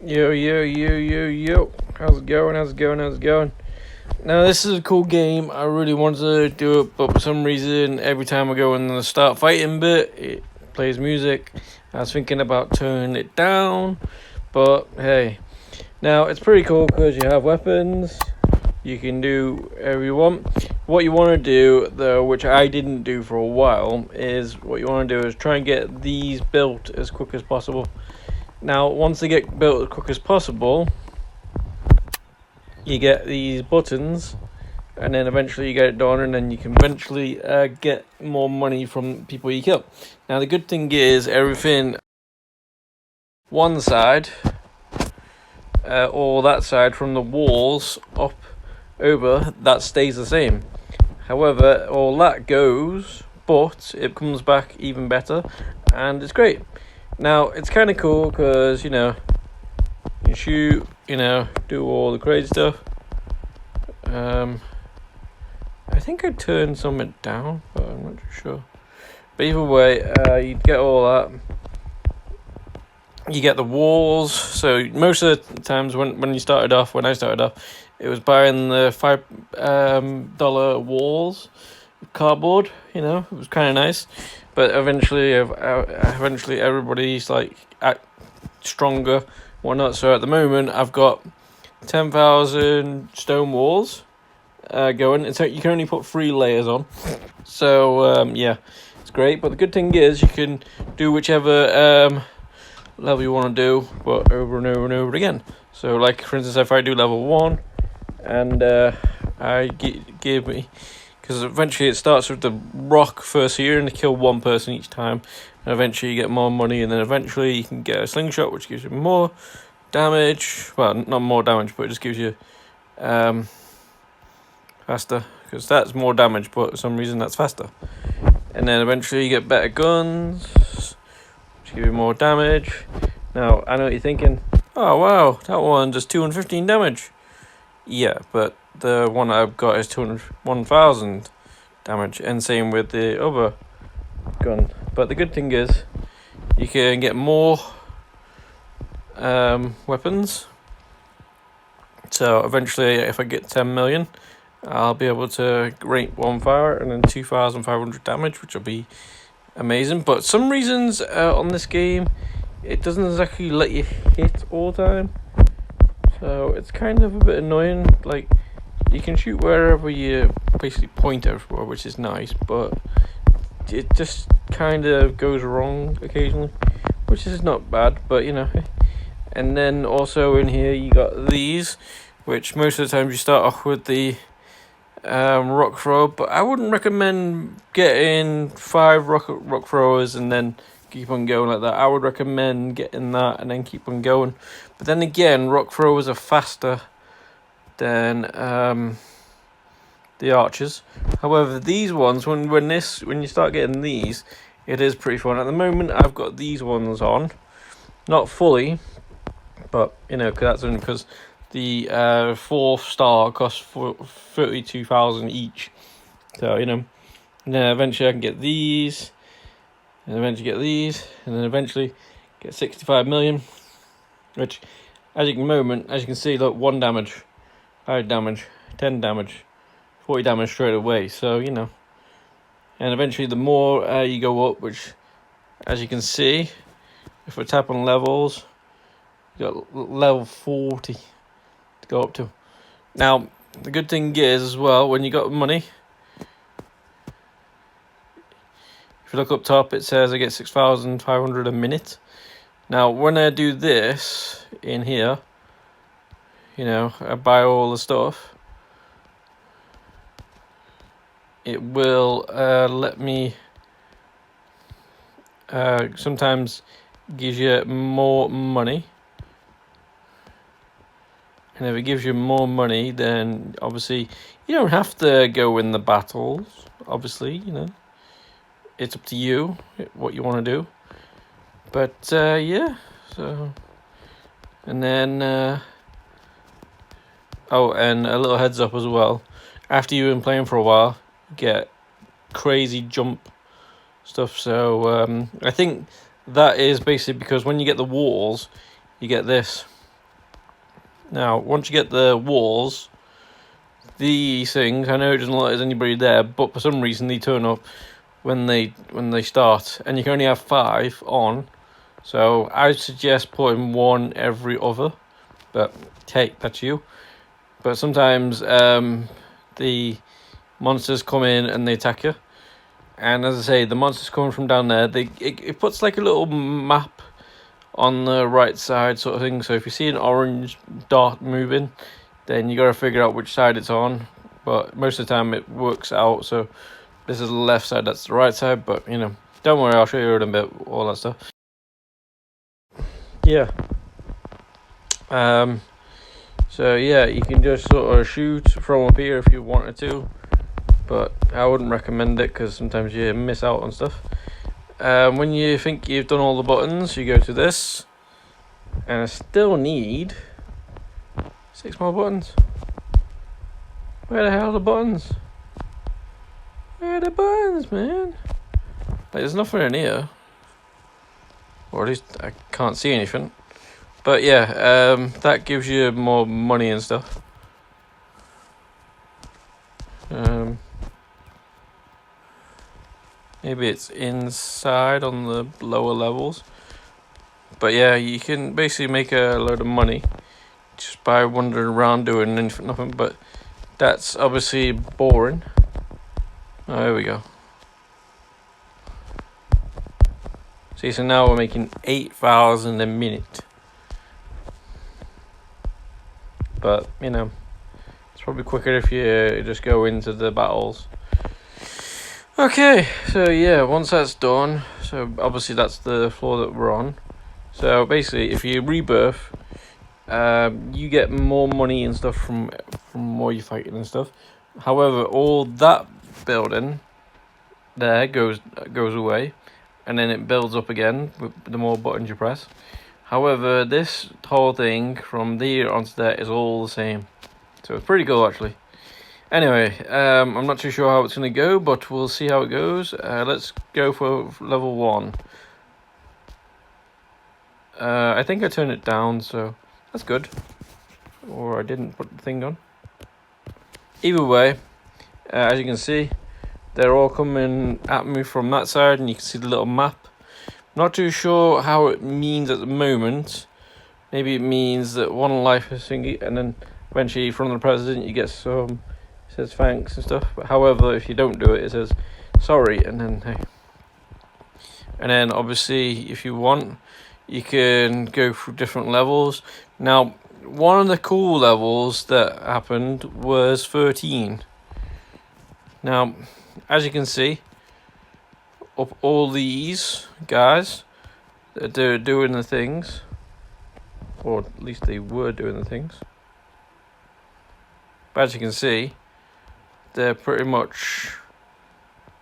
Yo, yo, yo, yo, yo. How's it going? How's it going? How's it going? Now, this is a cool game. I really wanted to do it, but for some reason, every time I go in the start fighting bit, it plays music. I was thinking about turning it down, but hey. Now, it's pretty cool because you have weapons. You can do whatever you want. What you want to do, though, which I didn't do for a while, is what you want to do is try and get these built as quick as possible. Now, once they get built as quick as possible, you get these buttons, and then eventually you get it done, and then you can eventually get more money from people you kill. Now, the good thing is everything one side or that side from the walls up over, that stays the same. However, all that goes, but it comes back even better, and it's great. Now, it's kind of cool because, you shoot, do all the crazy stuff. I think I turned something down, but I'm not too sure. But either way, you get all that. You get the walls. So most of the times when I started off, it was buying the $5 walls, cardboard. It was kind of nice. But eventually everybody's like stronger, whatnot. So at the moment, I've got 10,000 stone walls going. And so you can only put 3 layers on. So yeah, it's great. But the good thing is you can do whichever level you want to do, but over and over and over again. So like for instance, if I do level 1, and I give me. Because eventually it starts with the rock first here, and to kill one person each time. And eventually you get more money, and then eventually you can get a slingshot, which gives you more damage. Well, not more damage, but it just gives you faster. Because that's more damage, but for some reason that's faster. And then eventually you get better guns, which give you more damage. Now, I know what you're thinking. Oh, wow, that one does 215 damage. Yeah, but the one I've got is 1,000 damage, and same with the other gun. But the good thing is, you can get more weapons. So eventually, if I get 10 million, I'll be able to rate 1 fire and then 2,500 damage, which will be amazing. But some reasons on this game, it doesn't exactly let you hit all the time. So it's kind of a bit annoying. Like, you can shoot wherever you basically point everywhere, which is nice, but it just kind of goes wrong occasionally, which is not bad, but And then also in here you got these, which most of the time you start off with the rock thrower, but I wouldn't recommend getting 5 rock throwers and then keep on going like that. I would recommend getting that and then keep on going. But then again, rock throwers are faster than the archers. However, these ones, when you start getting these, it is pretty fun. At the moment, I've got these ones on, not fully, but cause that's only because the 4th star costs 32,000 each. So and then eventually I can get these. And eventually get these, and then eventually get 65 million, which, as you can see, look, 1 damage, 5 damage, 10 damage, 40 damage straight away. So and eventually the more you go up, which, as you can see, if we tap on levels, you got level 40 to go up to. Now the good thing is as well, when you got money. If you look up top, it says I get 6,500 a minute. Now, when I do this in here, I buy all the stuff. It will let me. Sometimes gives you more money, and if it gives you more money, then obviously you don't have to go in the battles. Obviously, it's up to you what you want to do. But yeah, so and then and a little heads up as well, after you've been playing for a while, you get crazy jump stuff. So I think that is basically because when you get the walls, you get this. Now, once you get the walls, these things, I know it doesn't look like there's anybody there, but for some reason they turn up when they start, and you can only have 5 on. So I suggest putting 1 every other, but hey, that's you. But sometimes the monsters come in and they attack you, and as I say, the monsters coming from down there, it puts like a little map on the right side sort of thing. So if you see an orange dot moving, then you got to figure out which side it's on. But most of the time it works out. So this is the left side, that's the right side. But you know, don't worry, I'll show you in a bit all that stuff. Yeah. So yeah, you can just sort of shoot from up here if you wanted to, but I wouldn't recommend it because sometimes you miss out on stuff. When you think you've done all the buttons, you go to this, and I still need 6 more buttons. Where the hell are the buttons? Where are the buttons, man? Like, there's nothing in here, or at least I can't see anything. But yeah, that gives you more money and stuff. Maybe it's inside on the lower levels. But yeah, you can basically make a load of money just by wandering around doing nothing. But that's obviously boring. Oh, there we go. See, so now we're making 8,000 a minute. But, you know, it's probably quicker if you just go into the battles. Okay, so yeah, once that's done, so obviously that's the floor that we're on. So basically, if you rebirth, you get more money and stuff from more you fighting and stuff. However, all that building there goes away, and then it builds up again with the more buttons you press. However, this whole thing from there onto there is all the same, so it's pretty cool actually. Anyway, I'm not too sure how it's going to go, but we'll see how it goes. Let's go for level 1. I think I turned it down, so that's good. Or I didn't put the thing on. Either way, as you can see, they're all coming at me from that side, and you can see the little map. Not too sure how it means at the moment. Maybe it means that 1 life is thingy, and then eventually from the president you get some... says thanks and stuff. But however, if you don't do it, it says sorry, and then hey. And then obviously, if you want, you can go through different levels. Now, one of the cool levels that happened was 13. Now, as you can see, up all these guys, they're doing the things, or at least they were doing the things. But as you can see, they're pretty much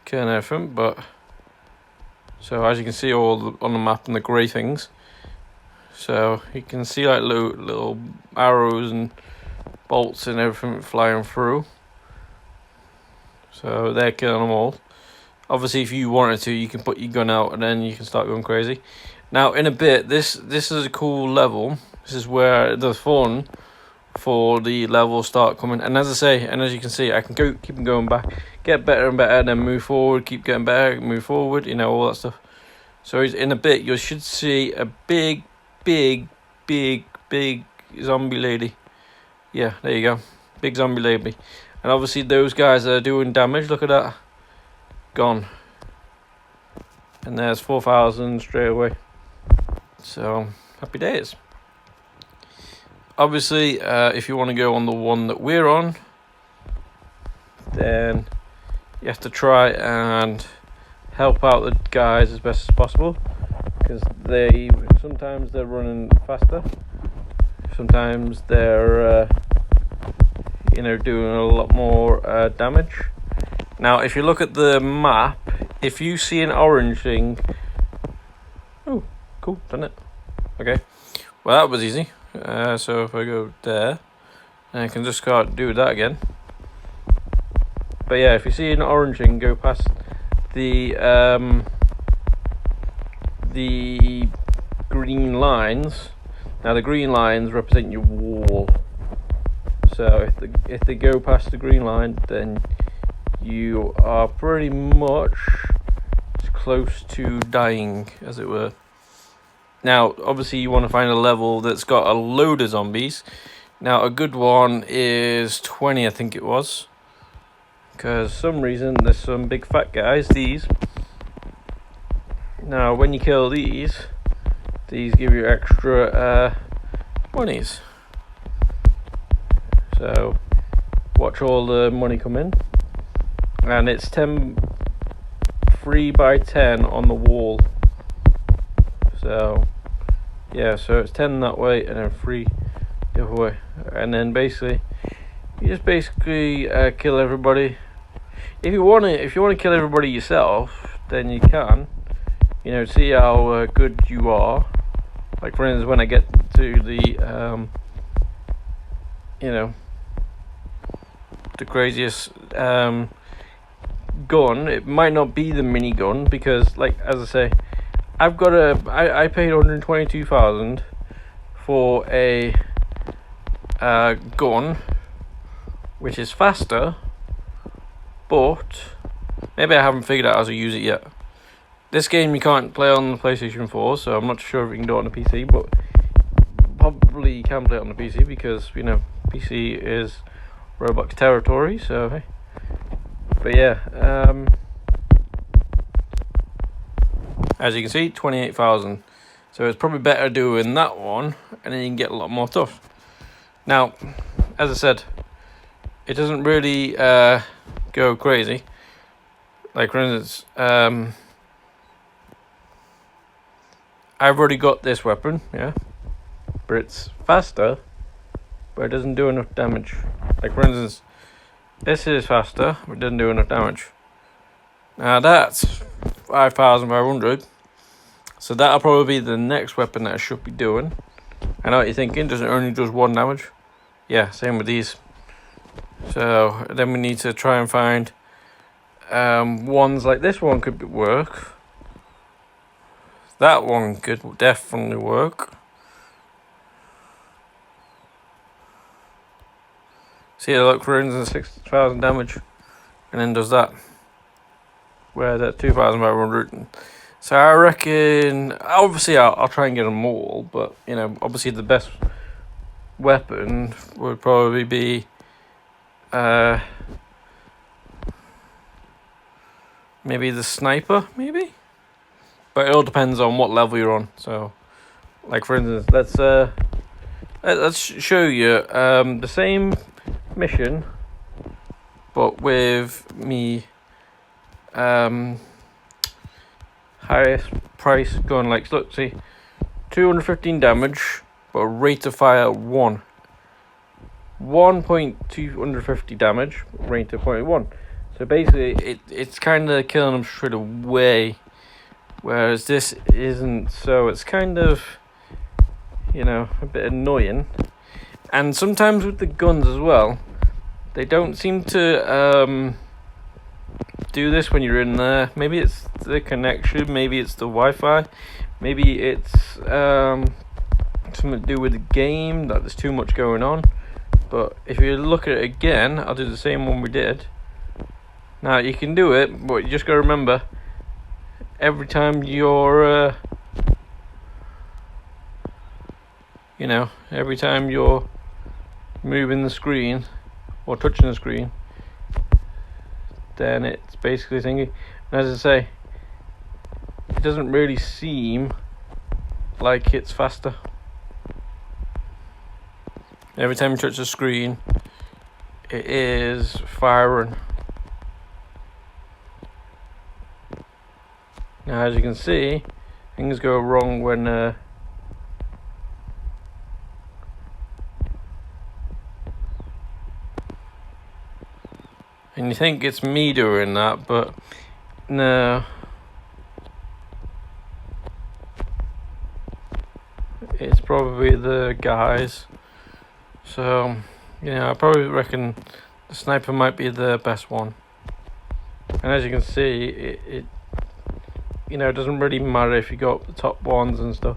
killing everything. But so as you can see all on the map and the grey things, so you can see like little arrows and bolts and everything flying through. So they're killing them all. Obviously, if you wanted to, you can put your gun out and then you can start going crazy. Now, in a bit, this is a cool level. This is where the fun for the levels start coming. And as I say, and as you can see, I can keep going back, get better and better, then move forward, keep getting better, move forward, you know, all that stuff. So in a bit, you should see a big zombie lady. Yeah, there you go. Big zombie lady. And obviously those guys are doing damage. Look at that. Gone. And there's 4,000 straight away. So, happy days. Obviously, if you want to go on the one that we're on, then you have to try and help out the guys as best as possible, because sometimes they're running faster, sometimes they're doing a lot more damage. Now, if you look at the map, if you see an orange thing, oh, cool, done it. Okay, well that was easy. So if I go there, then I can just do that again. But yeah, if you see an orange thing, go past the green lines. Now the green lines represent your wall. So if they go past the green line, then you are pretty much as close to dying, as it were. Now, obviously, you want to find a level that's got a load of zombies. Now, a good one is 20, I think it was. Because for some reason, there's some big fat guys, these. Now, when you kill these give you extra monies. So, watch all the money come in. And it's 10 3 by 10 on the wall. So, yeah, so it's 10 that way and then 3 the other way. And then basically, you just kill everybody. If you want to kill everybody yourself, then you can. You know, see how good you are. Like for instance, when I get to the, you know, the craziest gun, it might not be the minigun because, like as I say, I've got I paid 122,000 for a gun, which is faster, but maybe I haven't figured out how to use it yet. This game you can't play on the PlayStation 4, so I'm not sure if you can do it on the PC, but probably you can play it on the PC because, you know, PC is Roblox territory, so hey. But yeah, as you can see, 28,000. So it's probably better doing that one, and then you can get a lot more stuff. Now, as I said, it doesn't really go crazy. Like for instance, I've already got this weapon, yeah, but it's faster, but it doesn't do enough damage. Like for instance, this is faster, but it doesn't do enough damage. Now that's 5,500. So that'll probably be the next weapon that I should be doing. I know what you're thinking, does it only does 1 damage? Yeah, same with these. So then we need to try and find ones like this one could work. That one could definitely work. See, look, for instance, 6,000 damage, and then does that. Where that's 2,500. So I reckon, obviously, I'll try and get them all, but you know, obviously, the best weapon would probably be maybe the sniper, maybe. But it all depends on what level you're on. So, like for instance, let's show you the same mission, but with me highest price gun. Like look, see, 215 damage, but rate of fire 1.250 damage, rate of 0.1. So basically, it's kind of killing them straight away. Whereas this isn't, so it's kind of, you know, a bit annoying. And sometimes with the guns as well, they don't seem to do this when you're in there. Maybe it's the connection, maybe it's the Wi-Fi, maybe it's something to do with the game, that there's too much going on. But if you look at it again, I'll do the same one we did. Now you can do it, but you just gotta remember, every time you're, you know, every time you're moving the screen or touching the screen, then it's basically thinking. And as I say, it doesn't really seem like it's faster. Every time you touch the screen, it is firing. Now, as you can see, things go wrong when and you think it's me doing that, but no, it's probably the guys. So, you know, I probably reckon the sniper might be the best one. And as you can see, it you know, it doesn't really matter if you got the top ones and stuff,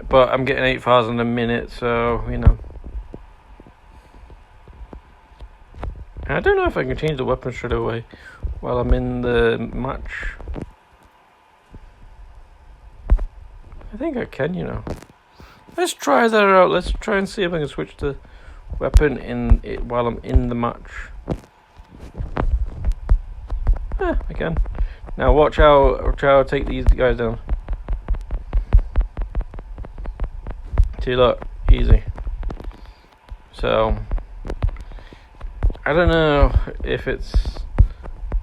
but I'm getting 8,000 a minute, so you know, I don't know if I can change the weapon straight away while I'm in the match. I think I can, you know. Let's try that out. Let's try and see if I can switch the weapon in it while I'm in the match. I can. Now watch how I take these guys down. See, look, easy. So I don't know if it's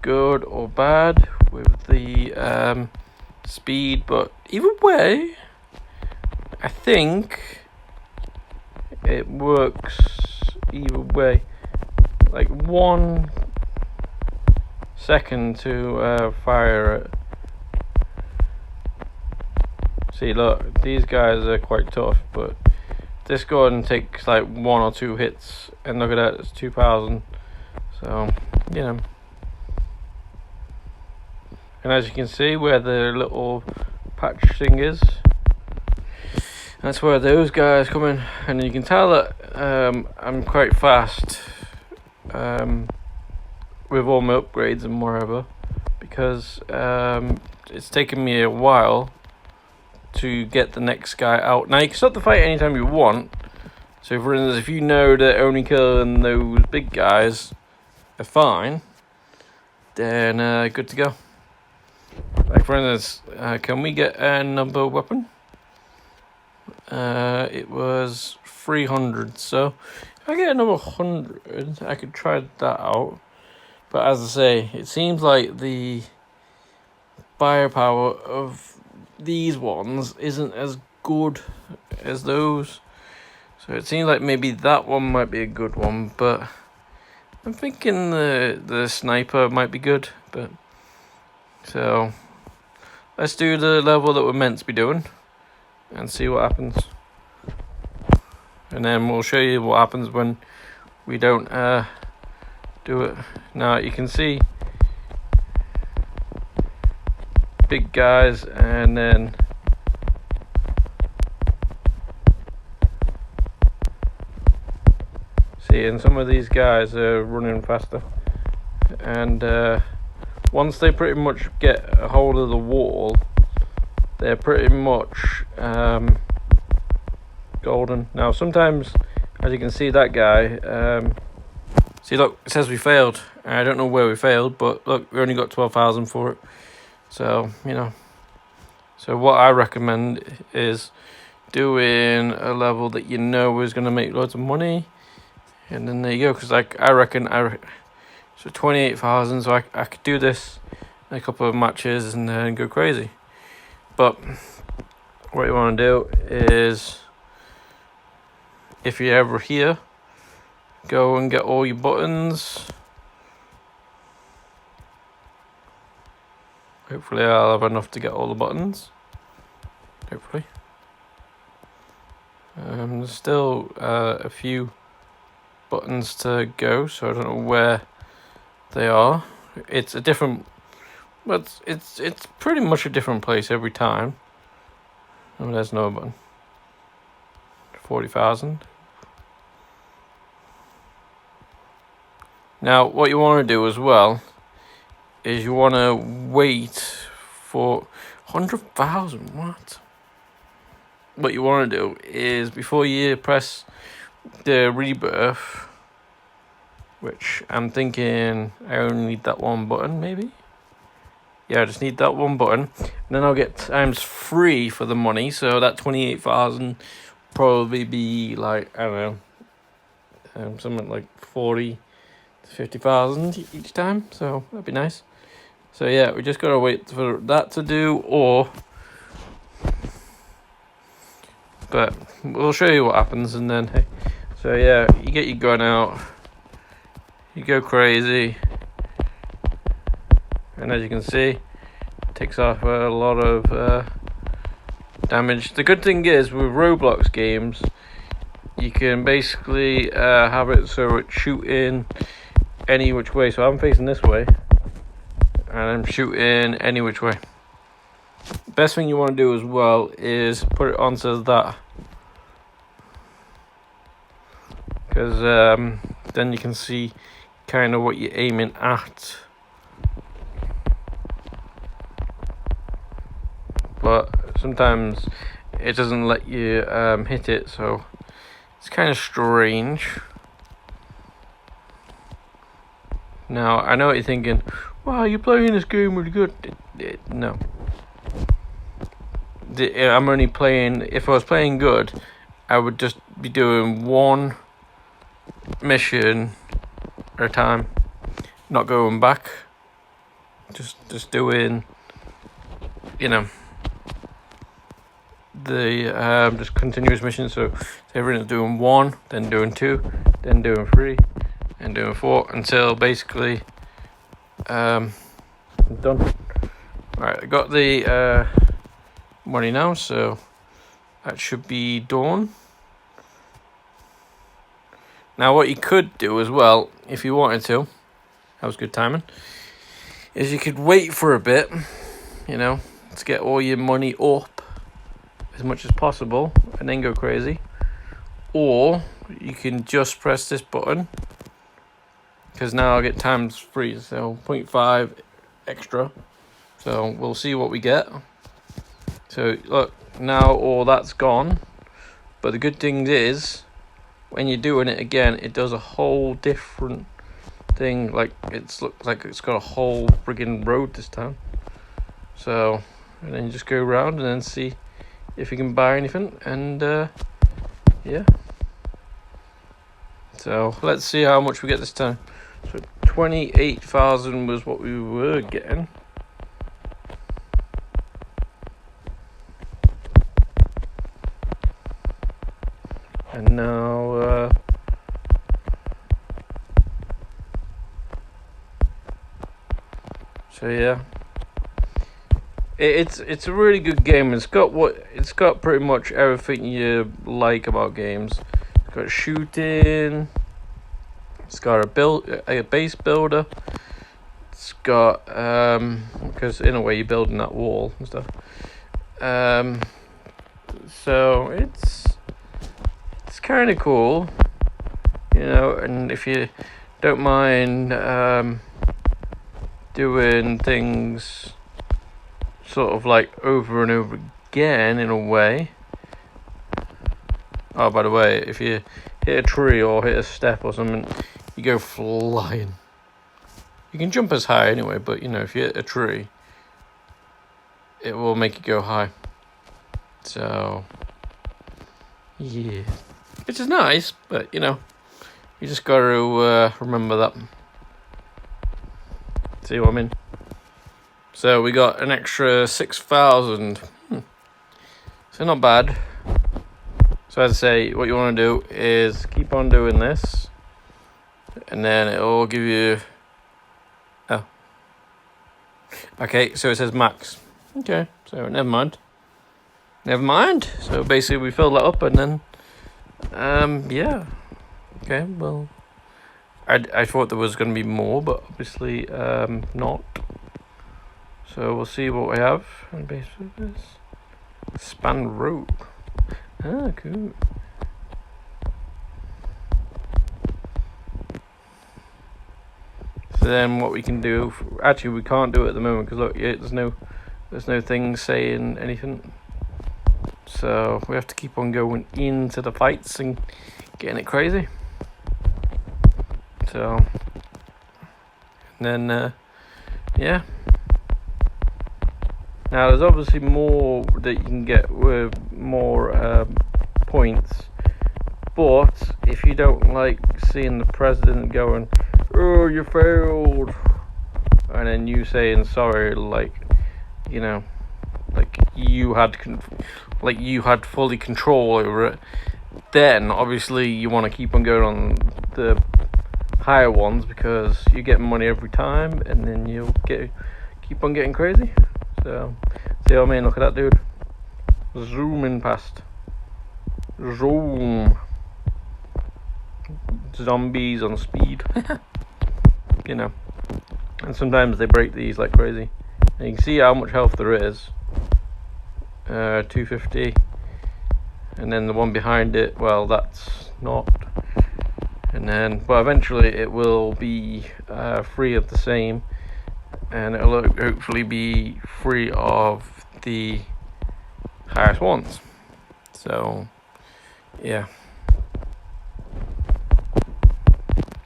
good or bad with the speed, but either way, I think it works either way. Like 1 second to fire it. See, look, these guys are quite tough, but this gun takes like 1 or 2 hits, and look at that, it's 2,000. So, you know. And as you can see, where the little patch thing is, that's where those guys come in, and you can tell that I'm quite fast with all my upgrades and whatever, because it's taken me a while to get the next guy out. Now you can stop the fight anytime you want. So for instance, if you know that only killing those big guys are fine, then good to go. Like for instance, can we get another weapon? It was 300, so if I get another 100, I could try that out. But as I say, it seems like the firepower of these ones isn't as good as those. So it seems like maybe that one might be a good one, but I'm thinking the sniper might be good. But so let's do the level that we're meant to be doing and see what happens. And then we'll show you what happens when we don't do it. Now you can see big guys, and then see, and some of these guys are running faster, and once they pretty much get a hold of the wall, they're pretty much golden. Now sometimes, as you can see, that guy see, look, it says we failed. I don't know where we failed, but look, we only got 12,000 for it. So, you know, so what I recommend is doing a level that you know is going to make loads of money, and then there you go. Because like I reckon so 28,000, so I could do this in a couple of matches and then go crazy. But what you want to do is, if you're ever here, go and get all your buttons. Hopefully I'll have enough to get all the buttons. Hopefully. There's still a few buttons to go, so I don't know where they are. It's a different, but it's pretty much a different place every time. Oh, there's no button. 40,000. Now, what you want to do as well is you want to wait for 100,000. What you want to do is, before you press the rebirth, which I'm thinking I only need that one button, maybe. Yeah, I just need that one button, and then I'll get ×3 for the money. So that 28,000 probably be like, I don't know, something like 40 to 50,000 each time. So that'd be nice. So yeah, we just gotta wait for that to do, but we'll show you what happens, and then hey, so yeah, you get your gun out, you go crazy, and as you can see, it takes off a lot of damage. The good thing is, with Roblox games, you can basically have it so it's shooting any which way. So I'm facing this way, and I'm shooting any which way. Best thing you want to do as well is put it onto that, because then you can see kind of what you're aiming at. But sometimes it doesn't let you hit it, so it's kind of strange. Now, I know what you're thinking, wow, you're playing this game really good. No. I'm only playing, if I was playing good, I would just be doing one mission at a time, not going back. Just doing, you know, the just continuous missions. So everyone's doing 1, then doing 2, then doing 3, and doing 4 until basically I'm done. Alright, I got the money now, so that should be done. Now what you could do as well, if you wanted to, that was good timing, is you could wait for a bit, you know, to get all your money up as much as possible and then go crazy. Or you can just press this button, because now I get times 3, so 0.5 extra. So we'll see what we get. So look, now all that's gone. But the good thing is, when you're doing it again, it does a whole different thing. Like looks like it's got a whole friggin' road this time. So, and then you just go around and then see if you can buy anything. And yeah. So let's see how much we get this time. So 28,000 was what we were getting. And now so yeah, it's a really good game. It's got pretty much everything you like about games. It's got shooting. It's got a base builder. It's got because in a way you're building that wall and stuff. So it's kind of cool, you know. And if you don't mind doing things sort of like over and over again in a way. Oh, by the way, if you hit a tree or hit a step or something, you go flying. You can jump as high anyway, but you know, if you hit a tree, it will make you go high. So yeah, which is nice, but you know, you just got to remember that. See what I mean? So we got an extra 6,000. So not bad. So as I say, what you want to do is keep on doing this, and then it'll give you. Oh. Okay, so it says max. Okay, so never mind. Never mind. So basically, we fill that up, and then, yeah. Okay, well, I thought there was going to be more, but obviously, not. So we'll see what we have. And basically, this span rope. Ah, cool. So then, what we can do? Actually, we can't do it at the moment because look, yeah, there's no thing saying anything. So we have to keep on going into the fights and getting it crazy. So, and then, yeah. Now, there's obviously more that you can get with more points, but if you don't like seeing the president going, "Oh, you failed," and then you saying sorry, like, you know, like you had fully control over it, then obviously you want to keep on going on the higher ones because you get money every time, and then you'll keep on getting crazy. So, see what I mean? Look at that dude. Zooming past. Zoom. Zombies on speed. You know. And sometimes they break these like crazy. And you can see how much health there is. 250. And then the one behind it, well, that's not and then, but eventually it will be free of the same, and it'll hopefully be free of the highest ones. So yeah,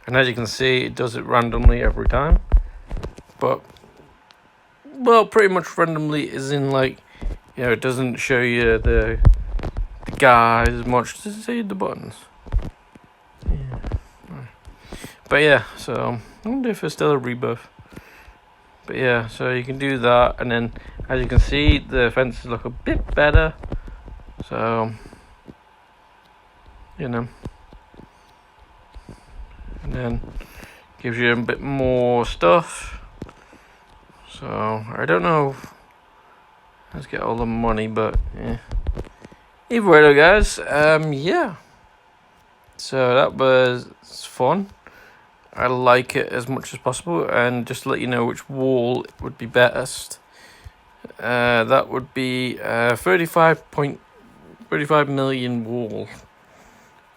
and as you can see, it does it randomly every time, but well, pretty much randomly is in like, it doesn't show you the guys as much as say the buttons. Yeah. But yeah, so I wonder if it's still a rebirth. But yeah, so you can do that, and then as you can see, the fences look a bit better. So and then gives you a bit more stuff. So I don't know. Let's get all the money, but yeah. Either way though, guys, yeah. So that was fun. I like it as much as possible, and just to let you know which wall would be best. That would be 35 million wall,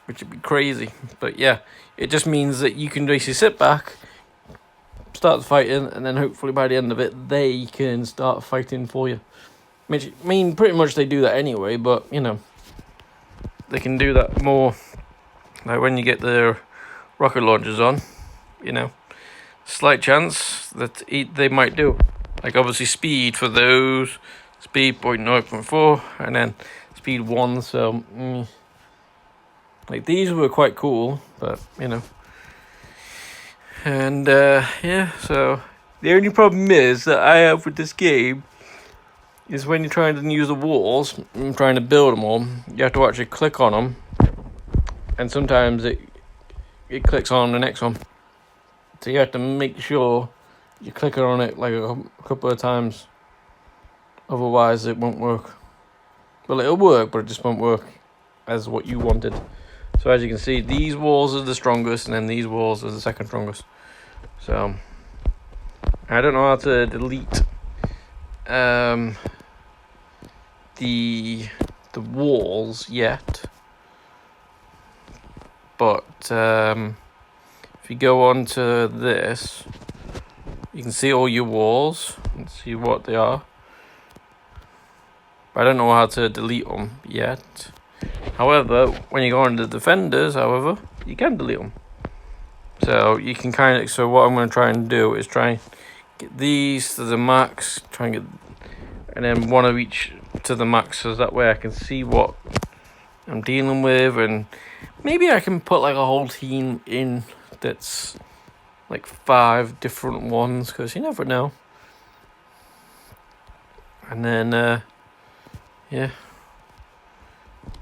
which would be crazy. But yeah, it just means that you can basically sit back, start fighting, and then hopefully by the end of it, they can start fighting for you. Which, I mean, pretty much they do that anyway, but, they can do that more, like when you get the rocket launchers on, slight chance that they might do. Like, obviously, speed for those, speed 0.4, and then speed 1, so, like, these were quite cool, but, and, yeah, so, the only problem is that I have with this game is when you're trying to use the walls and trying to build them all, you have to actually click on them, and sometimes it clicks on the next one. So you have to make sure you're clicking on it like a couple of times, otherwise it won't work. Well, it'll work, but it just won't work as what you wanted. So as you can see, these walls are the strongest, and then these walls are the second strongest. So I don't know how to delete the walls yet, but if you go on to this, you can see all your walls and see what they are. But I don't know how to delete them yet. However, when you go on to defenders, you can delete them. So you can so what I'm going to try and do is try and get these to the max, and then one of each to the max, so that way I can see what I'm dealing with, and maybe I can put like a whole team in that's like 5 different ones, because you never know. And then yeah,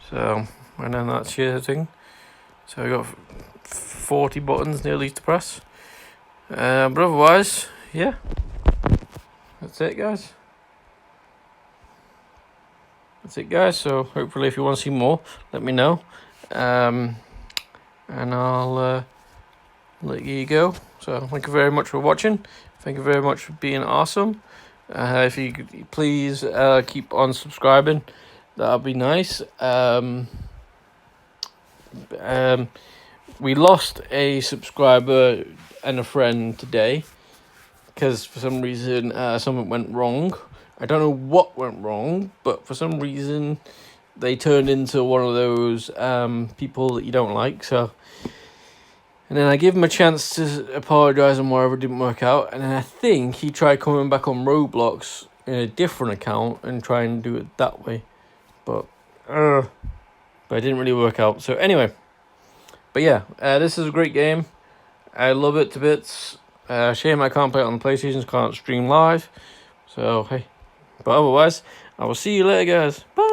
so and then that's your thing. So I got 40 buttons nearly to press, but otherwise, yeah, that's it, guys. So hopefully if you want to see more, let me know, and I'll let you go. So thank you very much for watching. Thank you very much for being awesome. If you could please keep on subscribing, that'd be nice. We lost a subscriber and a friend today because for some reason something went wrong. I don't know what went wrong, but for some reason they turned into one of those people that you don't like. So, and then I gave him a chance to apologise and whatever, didn't work out. And then I think he tried coming back on Roblox in a different account and try and do it that way, but it didn't really work out. So anyway, but yeah, this is a great game. I love it to bits. Shame I can't play it on the PlayStation, can't stream live. So hey. But otherwise, I will see you later, guys. Bye.